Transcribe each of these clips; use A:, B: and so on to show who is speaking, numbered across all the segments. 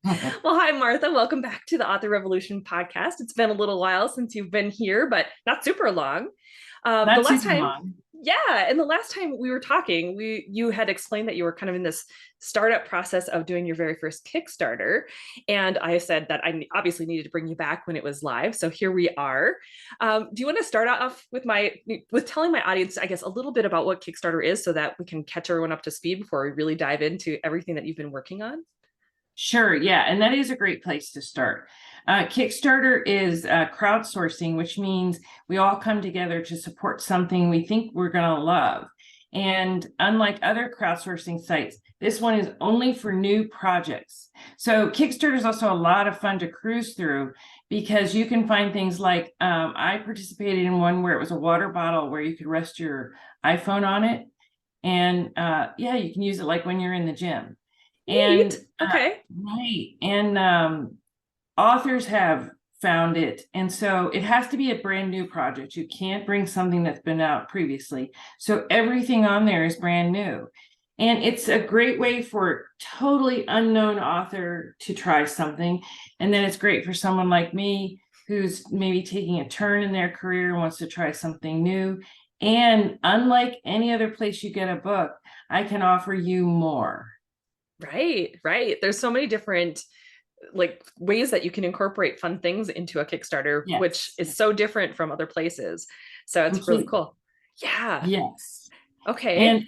A: Well, hi, Martha. Welcome back to the Author Revolution podcast. It's been a little while since you've been here, but not super long. The
B: Not
A: last
B: super
A: time,
B: long.
A: yeah, and the last time we were talking, you had explained that you were kind of in this startup process of doing your very first Kickstarter, and I said that I obviously needed to bring you back when it was live. So here we are. Do you want to start off with telling my audience, I guess, a little bit about what Kickstarter is, so that we can catch everyone up to speed before we really dive into everything that you've been working on?
B: Sure, yeah, and that is a great place to start. Kickstarter is crowdsourcing, which means we all come together to support something we think we're going to love. And unlike other crowdsourcing sites, this one is only for new projects. So Kickstarter is also a lot of fun to cruise through because you can find things like I participated in one where it was a water bottle where you could rest your iPhone on it. And yeah, you can use it like when you're in the gym.
A: Neat.
B: And
A: Okay.
B: right. And authors have found it. And so it has to be a brand new project. You can't bring something that's been out previously. So everything on there is brand new. And it's a great way for totally unknown author to try something. And then it's great for someone like me who's maybe taking a turn in their career and wants to try something new. And unlike any other place you get a book, I can offer you more.
A: Right, right. There's so many different like ways that you can incorporate fun things into a Kickstarter, which
B: Yes,
A: is so different from other places. So it's really
B: completely.
A: cool. Yeah.
B: Yes.
A: Okay.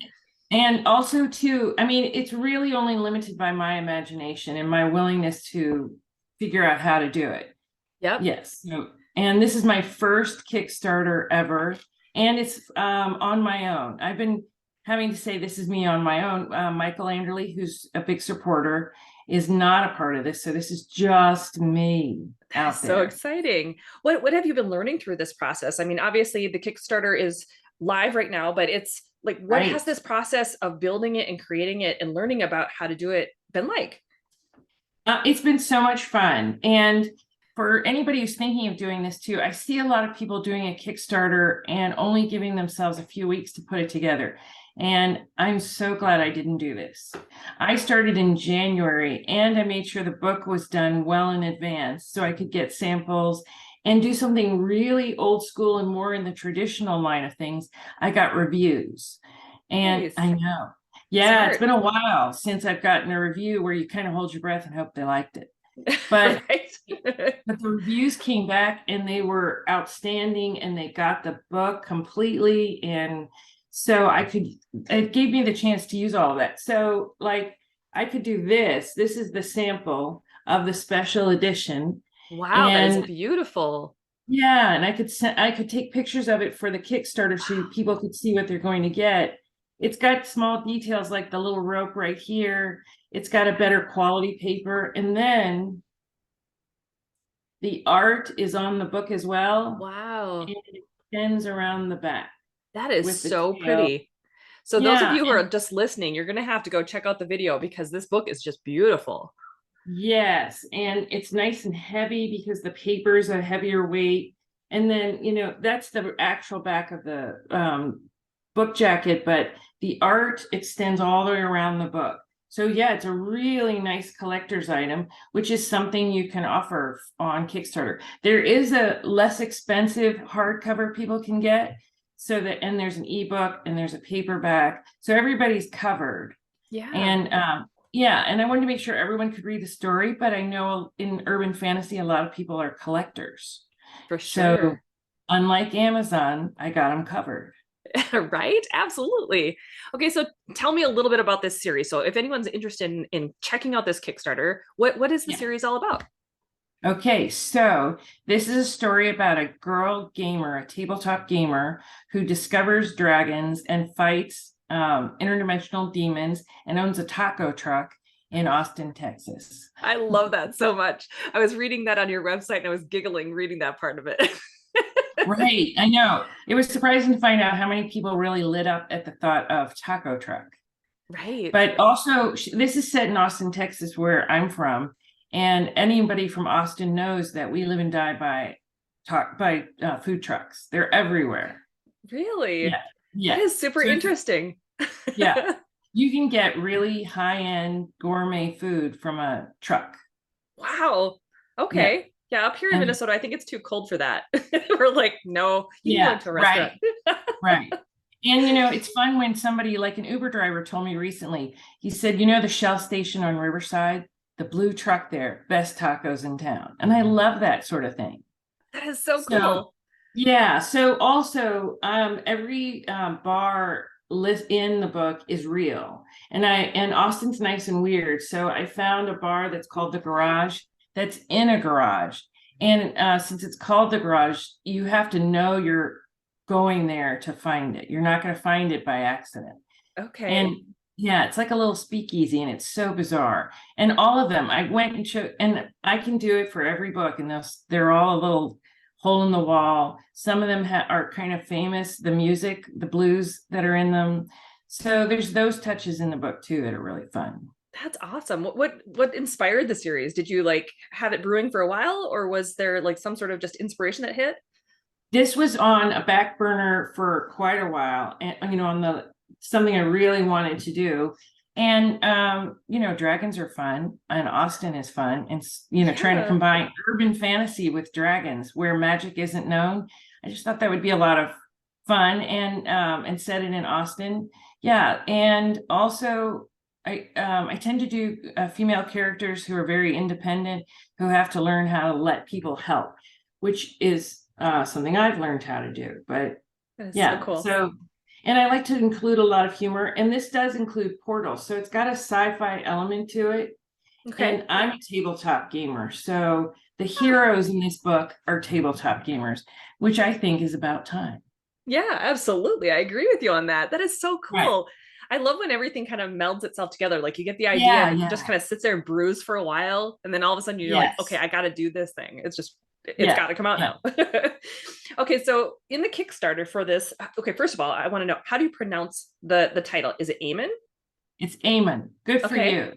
B: And also too, I mean, it's really only limited by my imagination and my willingness to figure out how to do it.
A: Yep.
B: Yes. So, and this is my first Kickstarter ever, and it's on my own. I've been having to say this is me on my own. Michael Anderley, who's a big supporter, is not a part of this. So this is just me
A: That is
B: out
A: so
B: there.
A: exciting. What have you been learning through this process? I mean, obviously the Kickstarter is live right now, but it's like, what has
B: Right.
A: this process of building it and creating it and learning about how to do it been like?
B: It's been so much fun. And for anybody who's thinking of doing this too, I see a lot of people doing a Kickstarter and only giving themselves a few weeks to put it together. And I'm so glad I didn't do this. I started in January and I made sure the book was done well in advance so I could get samples and do something really old school and more in the traditional line of things. I got reviews. And
A: Nice.
B: I know. Yeah, it's
A: Smart.
B: been a while since I've gotten a review where you kind of hold your breath and hope they liked it. But
A: Right.
B: but the reviews came back and they were outstanding and they got the book completely. And so it gave me the chance to use all of that. So like I could do this. This is the sample of the special edition.
A: Wow, that is
B: And
A: beautiful.
B: yeah, and I could take pictures of it for the Kickstarter so people could see what they're going to get. It's got small details like the little rope right here. It's got a better quality paper. And then the art is on the book as well.
A: Wow.
B: And it extends around the back
A: That is
B: with the
A: so
B: tail.
A: pretty. So those of
B: Yeah,
A: you who are
B: and
A: just listening, you're going to have to go check out the video because this book is just beautiful.
B: yes, and it's nice and heavy because the paper is a heavier weight. And then, that's the actual back of the book jacket, but the art extends all the way around the book. So yeah, it's a really nice collector's item, which is something you can offer on Kickstarter. There is a less expensive hardcover people can get. And there's an ebook and there's a paperback. So everybody's covered.
A: Yeah,
B: And yeah, and I wanted to make sure everyone could read the story, but I know in urban fantasy, a lot of people are collectors.
A: for
B: So
A: sure.
B: unlike Amazon, I got them covered.
A: Right? Absolutely. Okay, so tell me a little bit about this series. So if anyone's interested in checking out this Kickstarter, what is the
B: Yeah.
A: series all about?
B: Okay, so this is a story about a girl gamer, a tabletop gamer, who discovers dragons and fights interdimensional demons and owns a taco truck in Austin, Texas.
A: I love that so much. I was reading that on your website and I was giggling reading that part of it.
B: Right, I know. It was surprising to find out how many people really lit up at the thought of taco truck.
A: Right.
B: But also, this is set in Austin, Texas, where I'm from, and anybody from Austin knows that we live and die by food trucks. They're everywhere.
A: Really?
B: Yeah,
A: That
B: yeah.
A: is super
B: So
A: interesting.
B: yeah, you can get really high-end gourmet food from a truck.
A: Wow.
B: Yeah.
A: Okay. Yeah, up here in
B: And
A: Minnesota, I think it's too cold for that. We're like, no, you can go
B: yeah,
A: into a restaurant.
B: right. Right. And it's fun when somebody like an Uber driver told me recently, he said, the Shell station on Riverside, the blue truck there, best tacos in town. And I love that sort of thing.
A: That is so
B: So
A: cool.
B: yeah, so also every bar list in the book is real. And Austin's nice and weird. So I found a bar that's called The Garage that's in a garage. And since it's called The Garage, you have to know you're going there to find it. You're not going to find it by accident. And
A: Okay.
B: yeah, it's like a little speakeasy and it's so bizarre. And all of them, I went and showed, and I can do it for every book, and they're all a little hole in the wall. Some of them are kind of famous, the music, the blues that are in them. So there's those touches in the book too that are really fun.
A: That's awesome. What inspired the series? Did you like have it brewing for a while, or was there like some sort of just inspiration that hit?
B: This was on a back burner for quite a while, and on the something I really wanted to do. And dragons are fun, and Austin is fun, and trying to
A: Yeah.
B: combine urban fantasy with dragons where magic isn't known. I just thought that would be a lot of fun, and set it in Austin. Yeah, and also I tend to do female characters who are very independent, who have to learn how to let people help, which is something I've learned how to do. But
A: That is so
B: yeah,
A: cool.
B: so, and I like to include a lot of humor, and this does include portals. So it's got a sci-fi element to it.
A: Okay.
B: And I'm a tabletop gamer. So the
A: Ah,
B: heroes in this book are tabletop gamers, which I think is about time.
A: yeah, absolutely. I agree with you on that. That is so
B: Right.
A: cool. I love when everything kind of melds itself together. Like you get the idea
B: Yeah,
A: and it just
B: yeah.
A: kind of sits there and brews for a while. And then all of a sudden you're like, okay,
B: Yes.
A: I got to do this thing. It's
B: Yeah.
A: got to come out
B: Yeah.
A: now. Okay. So in the Kickstarter for this, okay, first of all, I want to know, how do you pronounce the title? Is it Eamon?
B: It's Eamon. Good for
A: Okay.
B: you.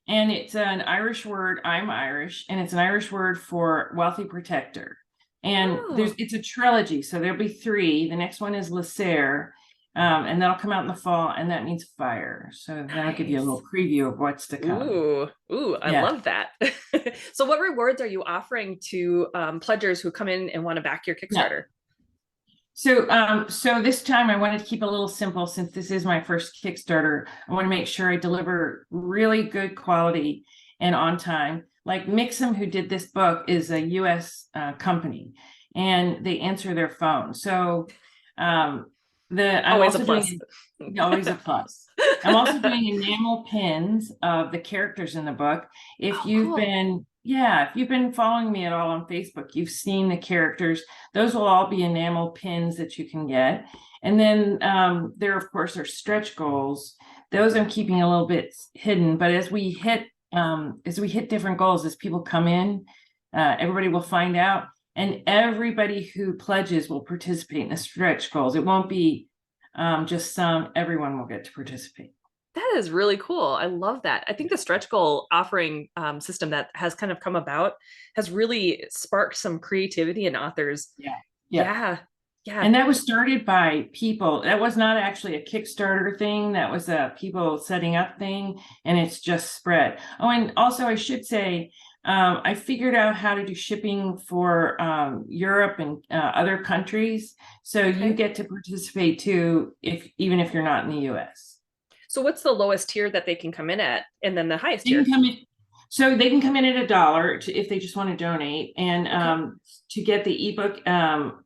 B: And it's an Irish word. I'm Irish, and it's an Irish word for wealthy protector. And
A: Oh,
B: it's a trilogy, so there'll be three. The next one is Lacer, and that'll come out in the fall, and that means fire. So that'll give you a
A: nice.
B: little preview of what's to come.
A: Ooh, I
B: Yeah.
A: love that. So what rewards are you offering to pledgers who come in and want to back your
B: Yeah.
A: Kickstarter?
B: So this time I wanted to keep a little simple since this is my first Kickstarter. I want to make sure I deliver really good quality and on time. Like Mixum, who did this book, is a U.S. Company, and they answer their phone. So I'm
A: Always a
B: also
A: plus.
B: doing always a plus. I'm also doing enamel pins of the characters in the book.
A: Oh, cool.
B: If you've been following me at all on Facebook, you've seen the characters. Those will all be enamel pins that you can get. And then there, of course, are stretch goals. Those I'm keeping a little bit hidden, but as we hit different goals, as people come in, everybody will find out, and everybody who pledges will participate in the stretch goals. It won't be just some, everyone will get to participate.
A: That is really cool. I love that. I think the stretch goal offering system that has kind of come about has really sparked some creativity in authors.
B: Yeah. Yeah.
A: Yeah. Yeah.
B: And that was started by people. That was not actually a Kickstarter thing. That was a people setting up thing, and it's just spread. Oh, and also I should say, I figured out how to do shipping for Europe and other countries. So you
A: Okay.
B: get to participate too, even if you're not in the U.S.
A: So what's the lowest tier that they can come in at? And then the highest
B: They can
A: tier?
B: come in. So they can come in at $1 if they just want to donate. And
A: Okay.
B: to get the ebook,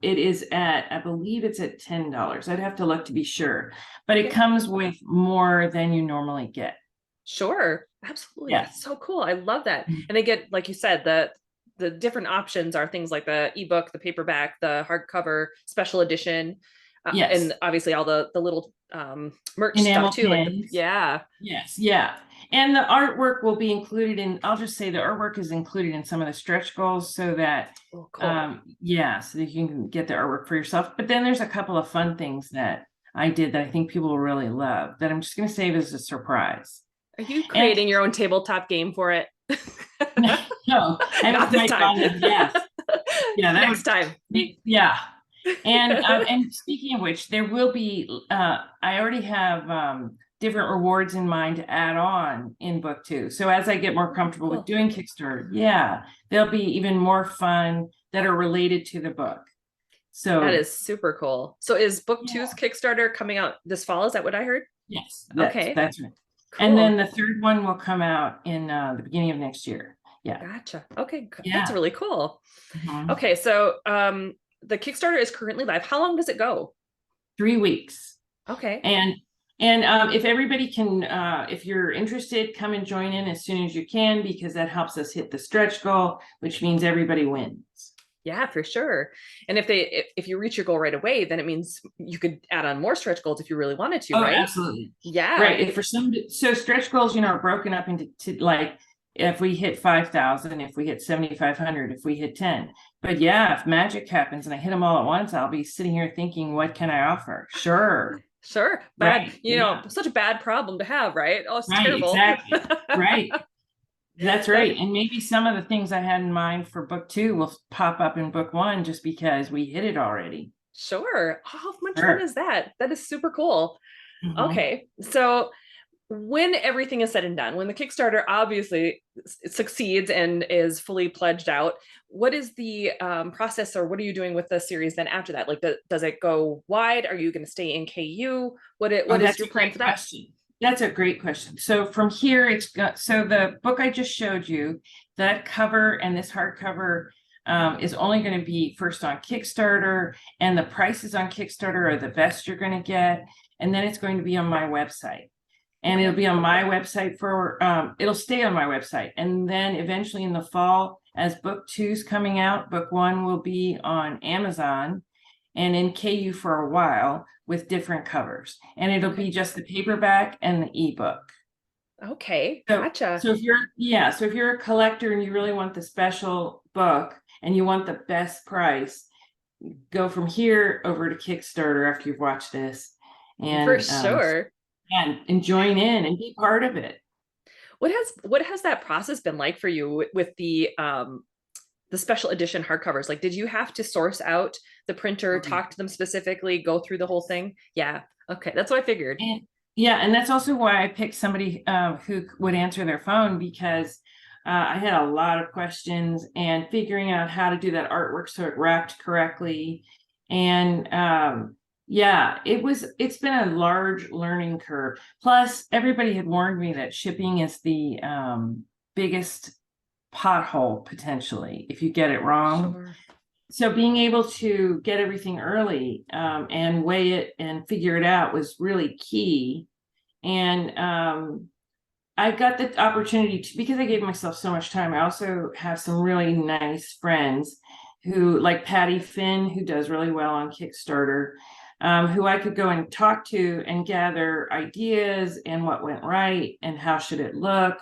B: it is I believe it's at $10. I'd have to look to be sure, but it
A: Okay.
B: comes with more than you normally get.
A: Sure. Absolutely.
B: Yeah.
A: That's so cool. I love that. And they get, like you said, the different options are things like the ebook, the paperback, the hardcover, special edition,
B: Yes.
A: and obviously all the little merch stuff
B: Enamel
A: too. Like the
B: pins.
A: yeah.
B: Yes. Yeah. And the artwork will be included I'll just say the artwork is included in some of the stretch goals so that,
A: Oh, cool.
B: so that you can get the artwork for yourself. But then there's a couple of fun things that I did that I think people will really love that I'm just going to save as a surprise.
A: Are you
B: And
A: creating your own tabletop game for it?
B: no, I
A: Not
B: haven't
A: this
B: quite
A: time.
B: gone there. Yes. Yeah, that
A: Next
B: would
A: time.
B: yeah. And speaking of which, there will be I already have different rewards in mind to add on in book 2. So as I get more comfortable with
A: Cool.
B: doing Kickstarter, yeah, there'll be even more fun that are related to the book.
A: That
B: So
A: is super cool. So is book
B: yeah,
A: two's Kickstarter coming out this fall? Is that what I heard?
B: yes,
A: Okay,
B: that's right. And then
A: cool.
B: the third one will come out in the beginning of next year. Yeah.
A: Gotcha. Okay, that's
B: Yeah.
A: really cool.
B: Mhm.
A: Okay, so the Kickstarter is currently live. How long does it go?
B: 3 weeks.
A: Okay.
B: And if everybody can, if you're interested, come and join in as soon as you can, because that helps us hit the stretch goal, which means everybody wins.
A: Yeah, for sure. And if you reach your goal right away, then it means you could add on more stretch goals if you really wanted to,
B: Oh,
A: right?
B: absolutely.
A: Yeah,
B: Right. If for some, so stretch goals, are broken up into like, if we hit 5,000, if we hit 7,500, if we hit 10. But yeah, if magic happens and I hit them all at once, I'll be sitting here thinking, what can I offer? Sure.
A: sure. Bad,
B: Right. Yeah.
A: such a bad problem to have, right? Oh, it's
B: Right.
A: terrible.
B: Exactly. Right. That's
A: That
B: right. And maybe some of the things I had in mind for book 2 will pop up in book 1 just because we hit it already.
A: sure. How much fun
B: Sure.
A: is that? That is super cool.
B: Mhm.
A: Okay. So when everything is said and done, when the Kickstarter obviously succeeds and is fully pledged out, what is the process, or what are you doing with the series then after that? Like, does it go wide? Are you going to stay in KU?
B: Oh,
A: What is
B: that's
A: your
B: a
A: plan
B: great
A: for that?
B: question. That's a great question. So from here, it's got, so the book I just showed you, that cover and this hardcover is only going to be first on Kickstarter, and the prices on Kickstarter are the best you're going to get. And then it's going to be on my website. And it'll
A: Okay.
B: be on my website for, it'll stay on my website. And then eventually in the fall, as book 2's coming out, book 1 will be on Amazon and in KU for a while with different covers. And it'll
A: Okay.
B: be just the paperback and the ebook.
A: Okay.
B: So,
A: Gotcha.
B: so if you're a collector and you really want the special book and you want the best price, go from here over to Kickstarter after you've watched this,
A: For
B: and
A: sure.
B: join in and be part of it.
A: What has that process been like for you with the special edition hardcovers? Like, did you have to source out the printer, talk to them specifically, go through the whole thing? Yeah. Okay. That's what I figured.
B: And yeah, and that's also why I picked somebody who would answer their phone, because I had a lot of questions and figuring out how to do that artwork so it wrapped correctly. And yeah, it's been a large learning curve. Plus, everybody had warned me that shipping is the biggest pothole potentially if you get it wrong.
A: Sure.
B: So being able to get everything early and weigh it and figure it out was really key. And I got the opportunity to, because I gave myself so much time, I also have some really nice friends who, like Patty Finn, who does really well on Kickstarter, who I could go and talk to and gather ideas and what went right and how should it look.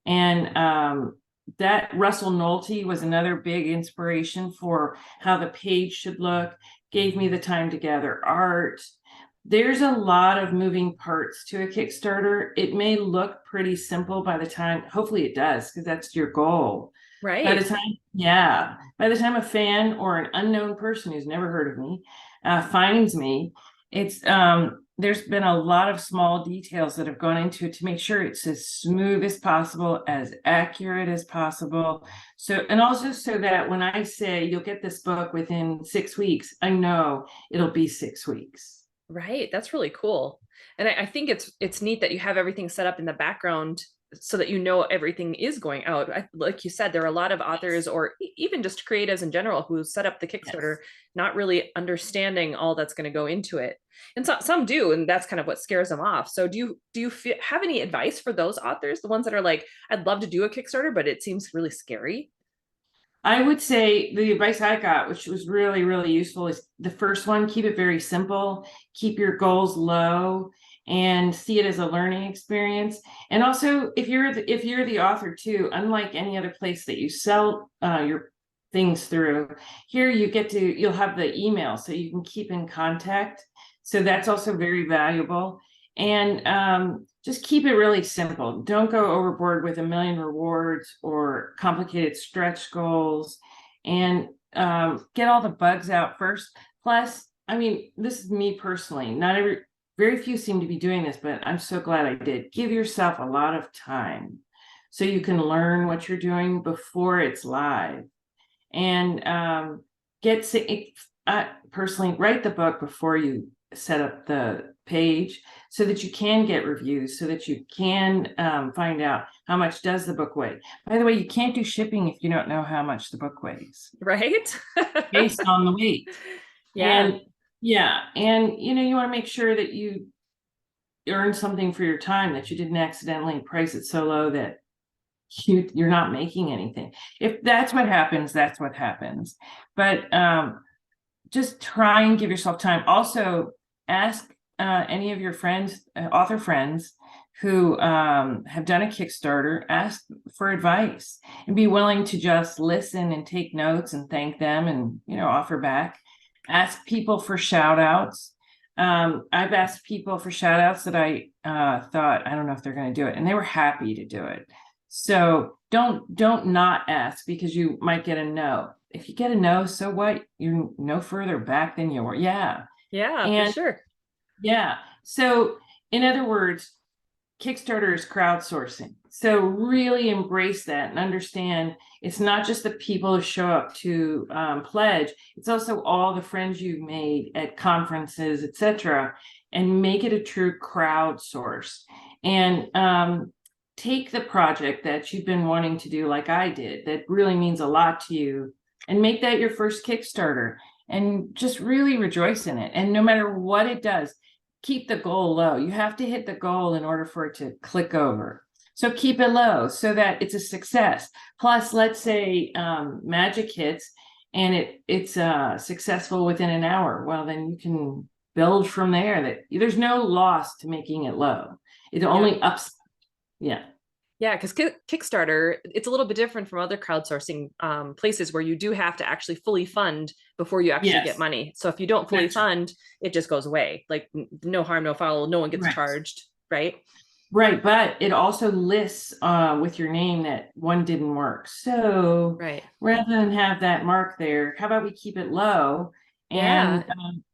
B: And that Russell Nolte was another big inspiration for how the page should look, gave me the time to gather art. There's a lot of moving parts to a Kickstarter. It may look pretty simple by the time, hopefully it does, because that's your goal. By the
A: Right.
B: time, yeah, by the time a fan or an unknown person who's never heard of me finds me, it's there's been a lot of small details that have gone into it to make sure it's as smooth as possible, as accurate as possible. So, and also so that when I say you'll get this book within 6 weeks, I know it'll be 6 weeks.
A: Right. That's really cool. And I think it's neat that you have everything set up in the background so that you know everything is going out. Like you said, there are a lot of authors
B: Yes.
A: or even just creatives in general who set up the Kickstarter
B: Yes.
A: not really understanding all that's going to go into it. And some do, and that's kind of what scares them off. So do you have any advice for those authors, the ones that are like, I'd love to do a Kickstarter, but it seems really scary?
B: I would say the advice I got, which was really, really useful, is the first one: keep it very simple, keep your goals low, and see it as a learning experience. And also, if you're the author too, unlike any other place that you sell your things through, here you'll have the email so you can keep in contact. So that's also very valuable. And just keep it really simple. Don't go overboard with a million rewards or complicated stretch goals, and get all the bugs out first. Plus, I mean, this is me personally. Not every very few seem to be doing this, but I'm so glad I did. Give yourself a lot of time so you can learn what you're doing before it's live. And personally, write the book before you set up the page so that you can get reviews, so that you can find out how much does the book weigh. By the way, you can't do shipping if you don't know how much the book weighs.
A: Right?
B: Based on the weight.
A: Yeah.
B: And yeah, and you want to make sure that you earn something for your time, that you didn't accidentally price it so low that you're not making anything. If that's what happens, that's what happens. But just try and give yourself time. Also, ask any of your friends, author friends, who have done a Kickstarter, ask for advice and be willing to just listen and take notes and thank them and offer back. Ask people for shout outs. I've asked people for shout outs that I thought, I don't know if they're going to do it, and they were happy to do it. So don't not ask, because you might get a no. If you get a no, so what? You're no further back than you were. Yeah.
A: Yeah, for
B: And
A: sure.
B: yeah. So in other words, Kickstarter is crowdsourcing. So really embrace that and understand it's not just the people who show up to pledge. It's also all the friends you've made at conferences, etc., and make it a true crowdsource. And take the project that you've been wanting to do, like I did, that really means a lot to you, and make that your first Kickstarter, and just really rejoice in it. And no matter what it does, keep the goal low. You have to hit the goal in order for it to click over. So keep it low so that it's a success. Plus, let's say magic hits and it's successful within an hour. Well, then you can build from there. That there's no loss to making it low. It only ups. Yeah.
A: Yeah, because Kickstarter, it's a little bit different from other crowdsourcing places where you do have to actually fully fund before you actually get money. So if you don't fully fund, it just goes away. Like no harm, no foul, no one gets charged, right?
B: Right, but it also lists with your name that one didn't work. So rather than have that mark there, how about we keep it low? And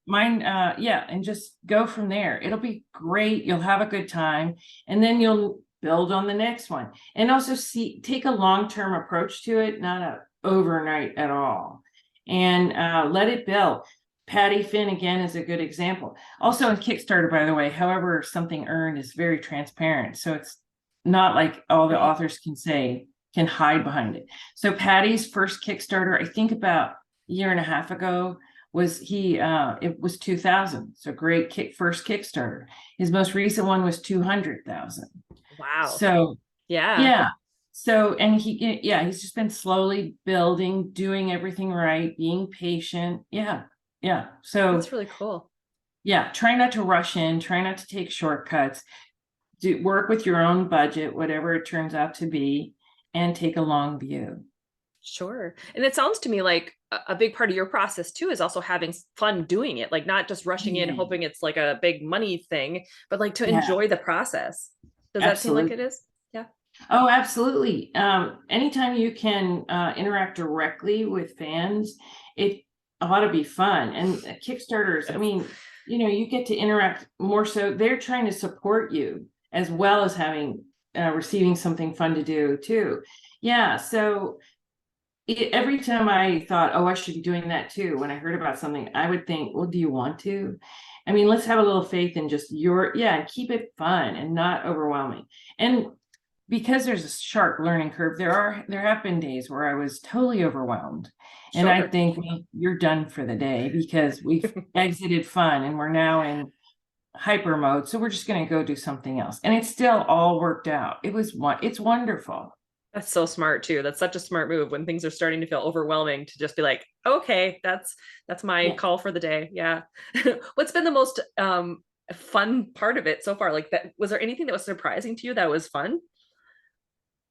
B: and just go from there. It'll be great. You'll have a good time, and then you'll build on the next one. And also take a long-term approach to it, not a overnight at all. And let it build. Patty Finn, again, is a good example. Also in Kickstarter, by the way, however something earned is very transparent. So it's not like all the authors can hide behind it. So Patty's first Kickstarter, I think about a year and a half ago, it was 2,000. So great first Kickstarter. His most recent one was 200,000.
A: Wow.
B: So yeah. So, and he's just been slowly building, doing everything right, being patient. Yeah. So
A: that's really cool.
B: Yeah. Try not to rush in, try not to take shortcuts, work with your own budget, whatever it turns out to be, and take a long view.
A: Sure. And it sounds to me like a big part of your process too is also having fun doing it, like not just rushing in hoping it's like a big money thing, but like to enjoy the process. Does that seem like it is? Yeah.
B: Oh, absolutely. Anytime you can interact directly with fans, it ought to be fun. And Kickstarters, I mean, you get to interact more. So they're trying to support you as well as having receiving something fun to do too. Yeah. So every time I thought, oh, I should be doing that too, when I heard about something, I would think, well, do you want to? I mean, let's have a little faith in just keep it fun and not overwhelming. And because there's a sharp learning curve, there have been days where I was totally overwhelmed. And I think, well, you're done for the day because we've exited fun and we're now in hyper mode. So we're just going to go do something else. And it still all worked out. It's wonderful.
A: That's so smart too. That's such a smart move when things are starting to feel overwhelming to just be like, okay, that's my call for the day. Yeah. What's been the most fun part of it so far? Like that, was there anything that was surprising to you that was fun?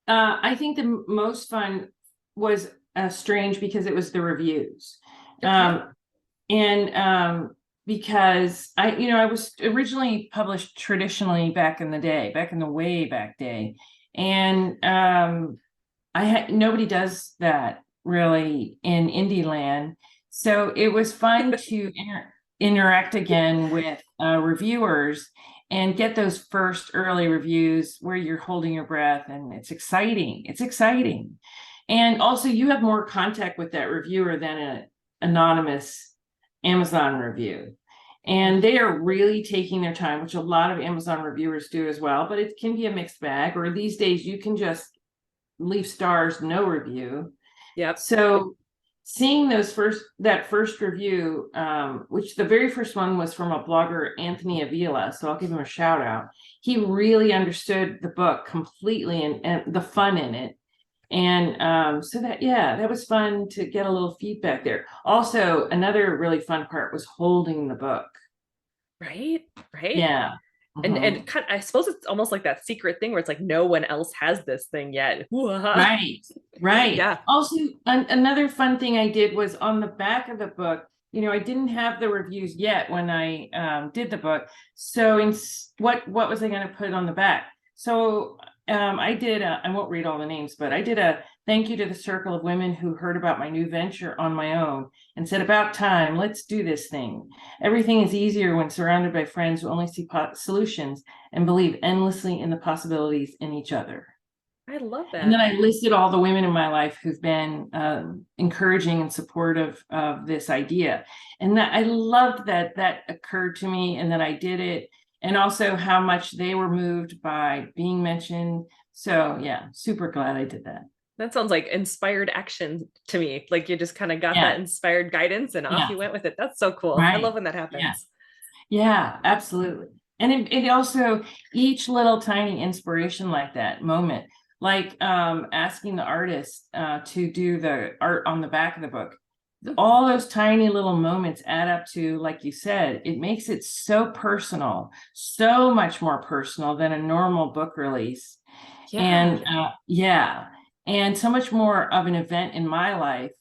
B: I think the most fun was strange because it was the reviews. Because I was originally published traditionally back in the way back day. And nobody does that really in indie land. So it was fun to interact again with reviewers and get those first early reviews where you're holding your breath, and it's exciting. It's exciting. And also you have more contact with that reviewer than an anonymous Amazon review. And they are really taking their time, which a lot of Amazon reviewers do as well, but it can be a mixed bag. Or these days you can just leave stars, no review.
A: Yep.
B: So seeing that first review, which the very first one was from a blogger, Anthony Avila, so I'll give him a shout out. He really understood the book completely and the fun in it. And so that was fun to get a little feedback there. Also, another really fun part was holding the book.
A: Right.
B: Yeah.
A: And kind of, I suppose it's almost like that secret thing where it's like no one else has this thing yet.
B: Right.
A: Yeah.
B: Also, another fun thing I did was on the back of the book. I didn't have the reviews yet when I did the book. So what was I going to put on the back? So I did, I won't read all the names, but I did a thank you to the circle of women who heard about my new venture on my own and said, about time, let's do this thing. Everything is easier when surrounded by friends who only see solutions and believe endlessly in the possibilities in each other.
A: I love that.
B: And then I listed all the women in my life who've been encouraging and supportive of this idea. And that I loved that occurred to me and that I did it. And also how much they were moved by being mentioned. So yeah, super glad I did that.
A: That sounds like inspired action to me. Like you just kind of got that inspired guidance and off you went with it. That's so cool.
B: Right.
A: I love when that happens.
B: Yeah, absolutely. And it also, each little tiny inspiration like that moment, like asking the artist to do the art on the back of the book, all those tiny little moments add up to, like you said, it makes it so personal, so much more personal than a normal book release. And and so much more of an event in my life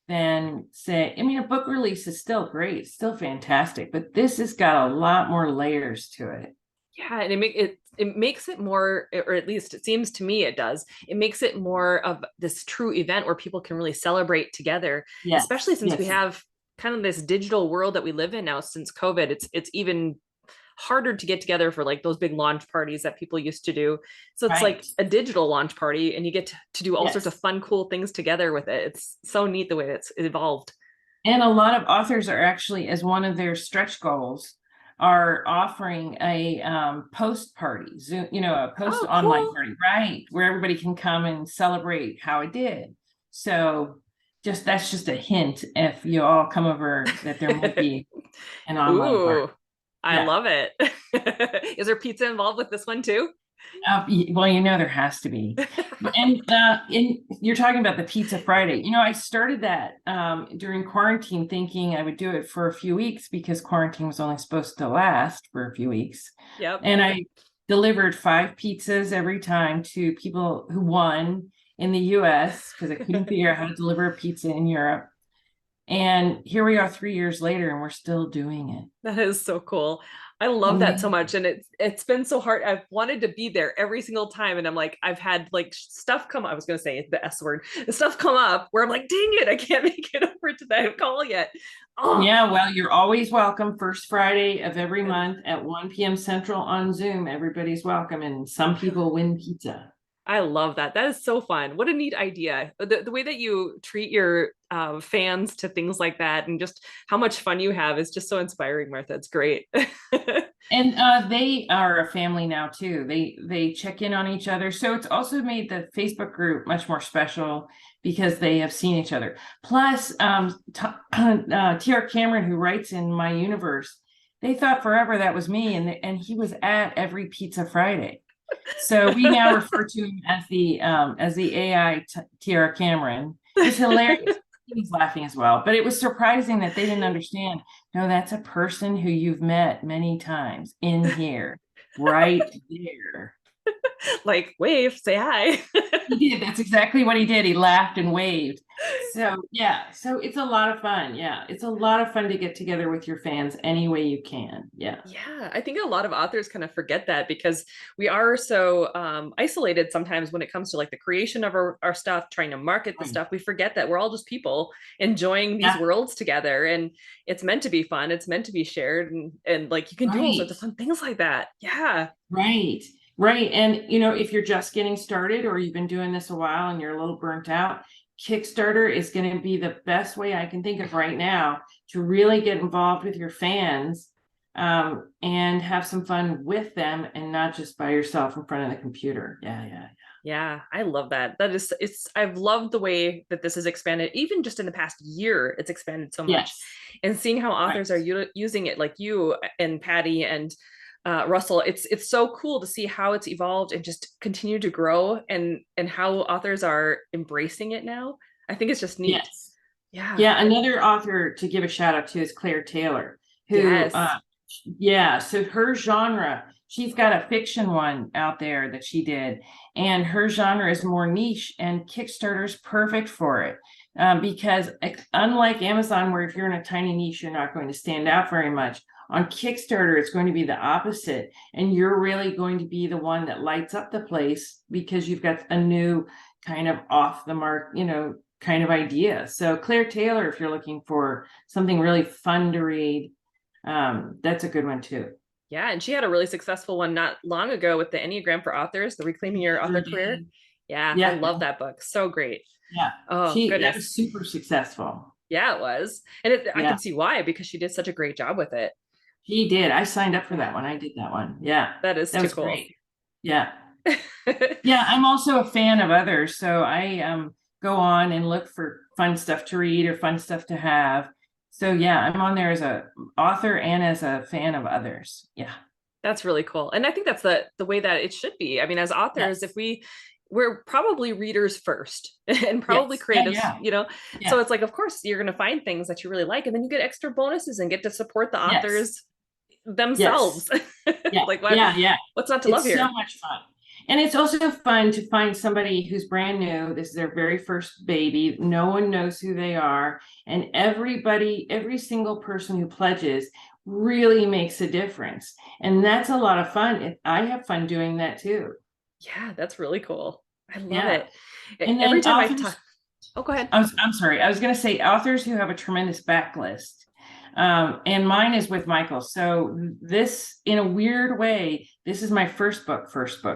B: than, say, I mean, a book release is still great, still fantastic, but this has got a lot more layers to it.
A: Yeah, and it makes it more, or at least it seems to me it does. It makes it more of this true event where people can really celebrate together, especially since we have kind of this digital world that we live in now since COVID. It's even harder to get together for like those big launch parties that people used to do. So it's like a digital launch party and you get to do all sorts of fun, cool things together with it. It's so neat the way it's evolved.
B: And a lot of authors are actually, as one of their stretch goals, are offering a post party, Zoom, a post online party, right, where everybody can come and celebrate how it did. So that's just a hint, if you all come over, that there might be an online party.
A: I love it. Is there pizza involved with this one too?
B: Well, there has to be. And you're talking about the Pizza Friday. I started that during quarantine, thinking I would do it for a few weeks because quarantine was only supposed to last for a few weeks.
A: Yep.
B: And I delivered 5 pizzas every time to people who won in the US because I couldn't figure out how to deliver a pizza in Europe. And here we are 3 years later and we're still doing it.
A: That is so cool. I love that so much. And it's been so hard. I've wanted to be there every single time. And I'm like, I've had like stuff come, I was going to say the S word, stuff come up where I'm like, dang it, I can't make it over to that call yet.
B: Oh. Yeah, well, you're always welcome. First Friday of every month at 1 p.m. Central on Zoom. Everybody's welcome. And some people win pizza.
A: I love that. That is so fun. What a neat idea. The way that you treat your fans to things like that and just how much fun you have is just so inspiring, Martha. It's great.
B: And they are a family now too. They check in on each other. So it's also made the Facebook group much more special because they have seen each other. Plus, T.R. Cameron, who writes in my universe, they thought forever that was me, and he was at every Pizza Friday. So we now refer to him as the AI T.R. Cameron. It's hilarious. He was laughing as well, but it was surprising that they didn't understand. No, that's a person who you've met many times in here, right there.
A: Like, wave, say hi.
B: He did. That's exactly what he did. He laughed and waved. So it's a lot of fun. Yeah, it's a lot of fun to get together with your fans any way you can. Yeah.
A: Yeah, I think a lot of authors kind of forget that because we are so isolated sometimes when it comes to like the creation of our stuff, trying to market the
B: Right.
A: stuff. We forget that we're all just people enjoying these
B: Yeah.
A: worlds together, and it's meant to be fun. It's meant to be shared, and like you can do all sorts
B: Right.
A: of fun things like that. Yeah.
B: Right. Right. And if you're just getting started or you've been doing this a while and you're a little burnt out, Kickstarter is going to be the best way I can think of right now to really get involved with your fans, and have some fun with them and not just by yourself in front of the computer. Yeah, yeah.
A: Yeah, I love that. I've loved the way that this has expanded, even just in the past year, it's expanded so much.
B: Yes.
A: And seeing how
B: Right.
A: authors are using it, like you and Patty and Russell, it's so cool to see how it's evolved and just continue to grow, and how authors are embracing it now. I think it's just neat.
B: Yes.
A: Yeah.
B: Yeah. Another author to give a shout out to is Claire Taylor, who,
A: Yes.
B: yeah, so her genre, she's got a fiction one out there that she did, and her genre is more niche, and Kickstarter's perfect for it. Because unlike Amazon, where if you're in a tiny niche, you're not going to stand out very much. On Kickstarter, it's going to be the opposite, and you're really going to be the one that lights up the place because you've got a new kind of off the mark, kind of idea. So Claire Taylor, if you're looking for something really fun to read, that's a good one too.
A: Yeah, and she had a really successful one not long ago with the Enneagram for Authors, the Reclaiming Your
B: Sure
A: Author Career.
B: did.
A: Yeah, I
B: Yeah,
A: love that book. So great.
B: yeah.
A: Oh,
B: That
A: goodness.
B: was super successful.
A: Yeah, it was. And I
B: Yeah,
A: can see why, because she did such a great job with it.
B: he did. I signed up for
A: Yeah,
B: that one. I did that one. Yeah,
A: that is
B: that
A: too
B: was
A: cool.
B: great. Yeah. Yeah, I'm also a fan of others, so I go on and look for fun stuff to read or fun stuff to have. So yeah, I'm on there as a author and as a fan of others. Yeah.
A: That's really cool. And I think that's the way that it should be. I mean, as authors, if
B: Yes.
A: we're probably readers first and probably
B: Yes. Yeah,
A: creatives,
B: yeah.
A: So
B: Yeah.
A: it's like, of course, you're going to find things that you really like, and then you get extra bonuses and get to support the
B: Yes.
A: authors
B: Yes.
A: themselves.
B: Yeah.
A: Like, what,
B: Yeah. Yeah.
A: what's not to love
B: It's so
A: here?
B: much fun. And it's also fun to find somebody who's brand new. This is their very first baby. No one knows who they are. And every single person who pledges really makes a difference. And that's a lot of fun. I have fun doing that too.
A: Yeah, that's really cool. I love
B: Yeah.
A: it.
B: And
A: Every
B: then
A: time I talk,
B: authors,
A: oh, go ahead.
B: I'm sorry. I was going to say authors who have a tremendous backlist. And mine is with Michael. So this, in a weird way, this is my first book,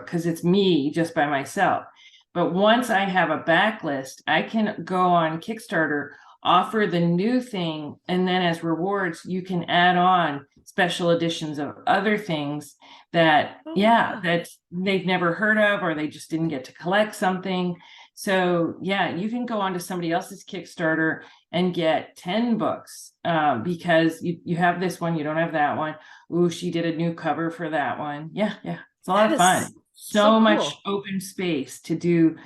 B: because it's me just by myself. But once I have a backlist, I can go on Kickstarter, offer the new thing, and then as rewards, you can add on special editions of other things that,
A: Oh,
B: yeah,
A: wow.
B: that they've never heard of, or they just didn't get to collect something. So yeah, you can go onto somebody else's Kickstarter and get 10 books, because you have this one, you don't have that one. Ooh, she did a new cover for that one. Yeah, yeah. It's a lot
A: That
B: of fun.
A: is so
B: So much
A: cool.
B: open space to do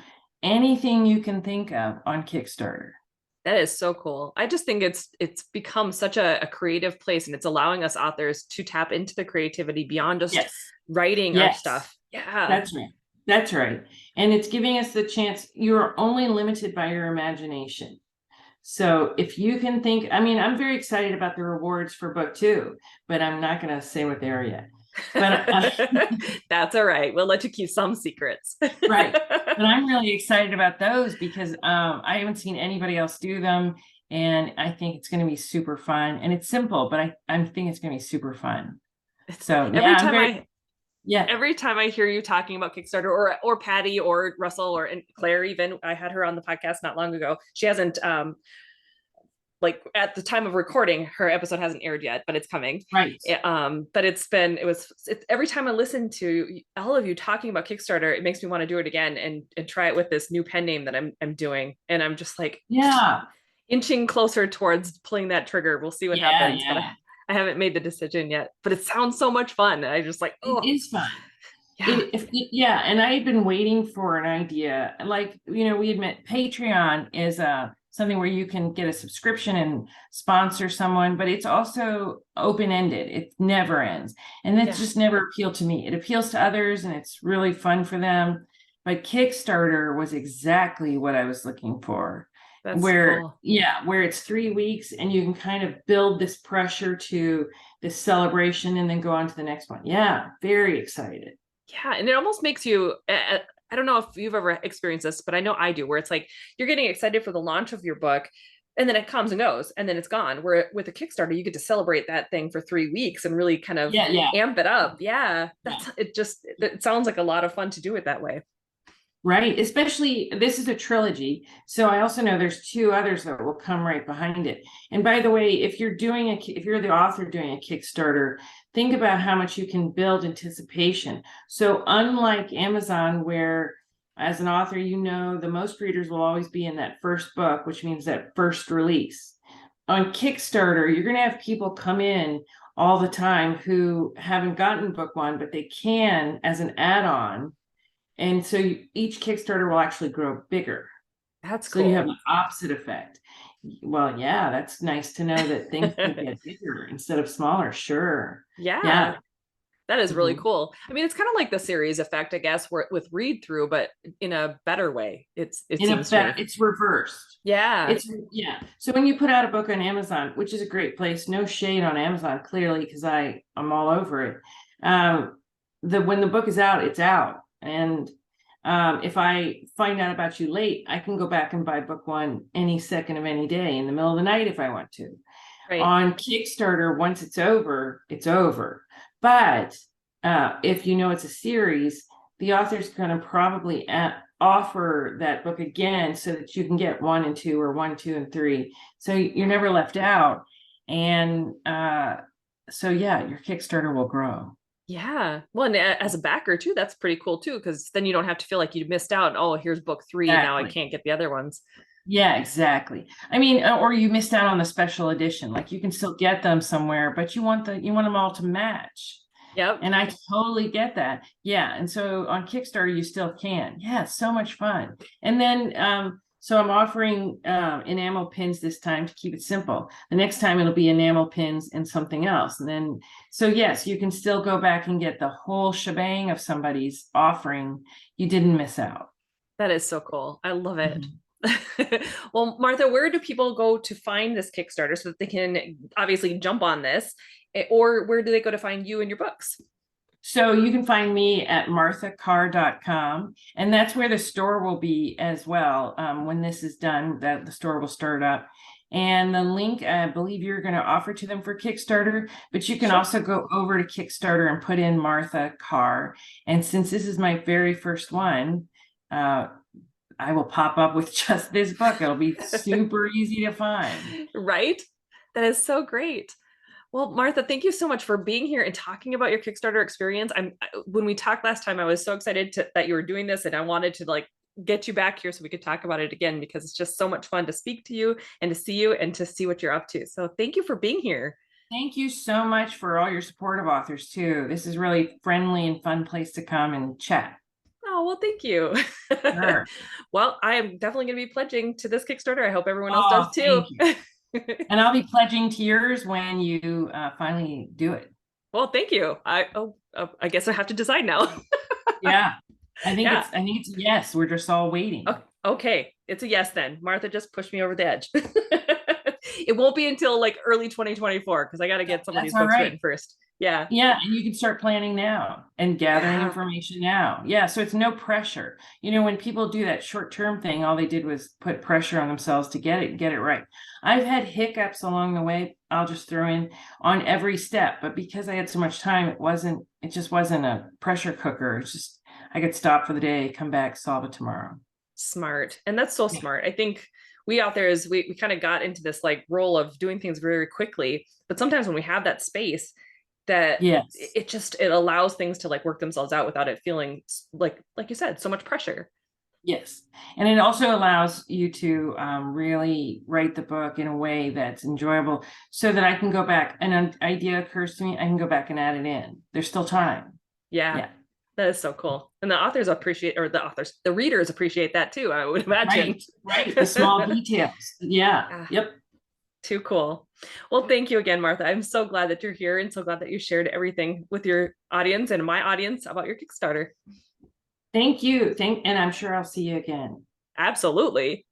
B: anything you can think of on Kickstarter.
A: That is so cool. I just think it's become such a creative place, and it's allowing us authors to tap into the creativity beyond just
B: Yes.
A: writing our
B: Yes.
A: stuff. Yeah.
B: That's right. That's right. And it's giving us the chance, you're only limited by your imagination. So if you can think, I mean, I'm very excited about the rewards for book 2, but I'm not going to say what they are yet. But
A: That's all right. We'll let you keep some secrets.
B: right. But I'm really excited about those because I haven't seen anybody else do them. And I think it's going to be super fun. And it's simple, but I think it's going to be super fun. So yeah,
A: every time I
B: yeah.
A: every time I hear you talking about Kickstarter, or Patty or Russell or and Claire, even I had her on the podcast not long ago. She hasn't like at the time of recording, her episode hasn't aired yet, but it's coming.
B: Right.
A: But every time I listen to all of you talking about Kickstarter, it makes me want to do it again and try it with this new pen name that I'm doing. And I'm just like,
B: Yeah.
A: inching closer towards pulling that trigger. We'll see what
B: Yeah.
A: happens, but
B: Yeah.
A: I haven't made the decision yet, but it sounds so much fun. I just like,
B: It
A: oh
B: is fun.
A: yeah.
B: Yeah, and I had been waiting for an idea. Like, we admit Patreon is something where you can get a subscription and sponsor someone, but it's also open-ended. It never ends. And that's
A: Yeah.
B: just never appealed to me. It appeals to others and it's really fun for them. But Kickstarter was exactly what I was looking for.
A: That's
B: where,
A: cool.
B: yeah, where it's 3 weeks and you can kind of build this pressure to this celebration and then go on to the next one. Yeah, very excited.
A: Yeah, and it almost makes you I don't know if you've ever experienced this, but I know I do, where it's like you're getting excited for the launch of your book and then it comes and goes and then it's gone. Where with a Kickstarter, you get to celebrate that thing for 3 weeks and really kind of
B: Yeah, yeah,
A: amp it up. Yeah,
B: yeah.
A: it sounds like a lot of fun to do it that way.
B: Right. Especially this is a trilogy. So I also know there's two others that will come right behind it. And by the way, if you're the author doing a Kickstarter, think about how much you can build anticipation. So unlike Amazon, where as an author, the most readers will always be in that first book, which means that first release. On Kickstarter, you're going to have people come in all the time who haven't gotten book one, but they can as an add-on, and so each Kickstarter will actually grow bigger.
A: That's
B: So you have
A: cool.
B: an opposite effect. Well, yeah, that's nice to know that things can get bigger instead of smaller. Sure.
A: Yeah,
B: Yeah.
A: that is really
B: Mhm.
A: cool. I mean, it's kind of like the series effect, I guess, where with read through, but in a better way. It
B: In
A: seems to
B: effect,
A: me.
B: it's reversed.
A: Yeah.
B: It's yeah. So when you put out a book on Amazon, which is a great place, no shade on Amazon, clearly, because I'm all over it. When the book is out, it's out. And if I find out about you late, I can go back and buy book one any second of any day in the middle of the night if I want to.
A: Right.
B: On Kickstarter, once it's over, it's over. But if you know it's a series, the author's going to probably offer that book again so that you can get one and two or one, two, and three. So you're never left out. And so, yeah, your Kickstarter will grow.
A: Yeah. Well, and as a backer too, that's pretty cool too, because then you don't have to feel like you missed out. Oh, here's book three. Now I
B: Exactly.
A: can't get the other ones.
B: Yeah, exactly. I mean, or you missed out on the special edition. Like you can still get them somewhere, but you want them all to match.
A: Yep.
B: And I totally get that. Yeah. And so on Kickstarter, you still can. Yeah, it's so much fun. And then so I'm offering enamel pins this time to keep it simple. The next time it'll be enamel pins and something else. And then so yes, you can still go back and get the whole shebang of somebody's offering. You didn't miss out.
A: That is so cool. I love it.
B: Mhm.
A: Well, Martha, where do people go to find this Kickstarter so that they can obviously jump on this? Or where do they go to find you and your books?
B: So you can find me at marthacarr.com, and that's where the store will be as well. When this is done, that the store will start up. And the link, I believe you're going to offer to them for Kickstarter, but you can
A: Sure.
B: also go over to Kickstarter and put in Martha Carr. And since this is my very first one, I will pop up with just this book. It'll be super easy to find.
A: Right? That is so great. Well, Martha, thank you so much for being here and talking about your Kickstarter experience. When we talked last time, I was so excited that you were doing this, and I wanted to like get you back here so we could talk about it again because it's just so much fun to speak to you and to see you and to see what you're up to. So thank you for being here.
B: Thank you so much for all your support of authors too. This is really friendly and fun place to come and chat.
A: Oh, well, thank you.
B: Sure.
A: Well, I am definitely going to be pledging to this Kickstarter. I hope everyone else does
B: Oh,
A: too.
B: thank you. And I'll be pledging to yours when you finally do it.
A: Well, thank you. I guess I have to decide now.
B: Yeah.
A: Yeah.
B: I think it's a yes. We're just all waiting.
A: Okay, it's a yes then. Martha just pushed me over the edge. It won't be until like early 2024 because I got to get some of
B: That's
A: these
B: all
A: books
B: right.
A: written first. Yeah.
B: Yeah, and you can start planning now and gathering
A: Yeah.
B: information now. Yeah, so it's no pressure. When people do that short-term thing, all they did was put pressure on themselves to get it right. I've had hiccups along the way. I'll just throw in on every step, but because I had so much time, it just wasn't a pressure cooker. It's just I could stop for the day, come back, solve it tomorrow.
A: Smart. And that's so
B: Yeah.
A: smart. I think we out there is we kind of got into this like role of doing things very quickly. But sometimes when we have that space, that
B: Yes.
A: it allows things to like work themselves out without it feeling like you said, so much pressure.
B: Yes. And it also allows you to really write the book in a way that's enjoyable so that I can go back. An idea occurs to me, I can go back and add it in. There's still time.
A: Yeah.
B: Yeah.
A: That is so cool. And the readers appreciate that too, I would imagine.
B: Right. Right. The small details. Yeah.
A: Ah,
B: Yep.
A: too cool. Well, thank you again, Martha. I'm so glad that you're here and so glad that you shared everything with your audience and my audience about your Kickstarter.
B: Thank you. And I'm sure I'll see you again.
A: Absolutely.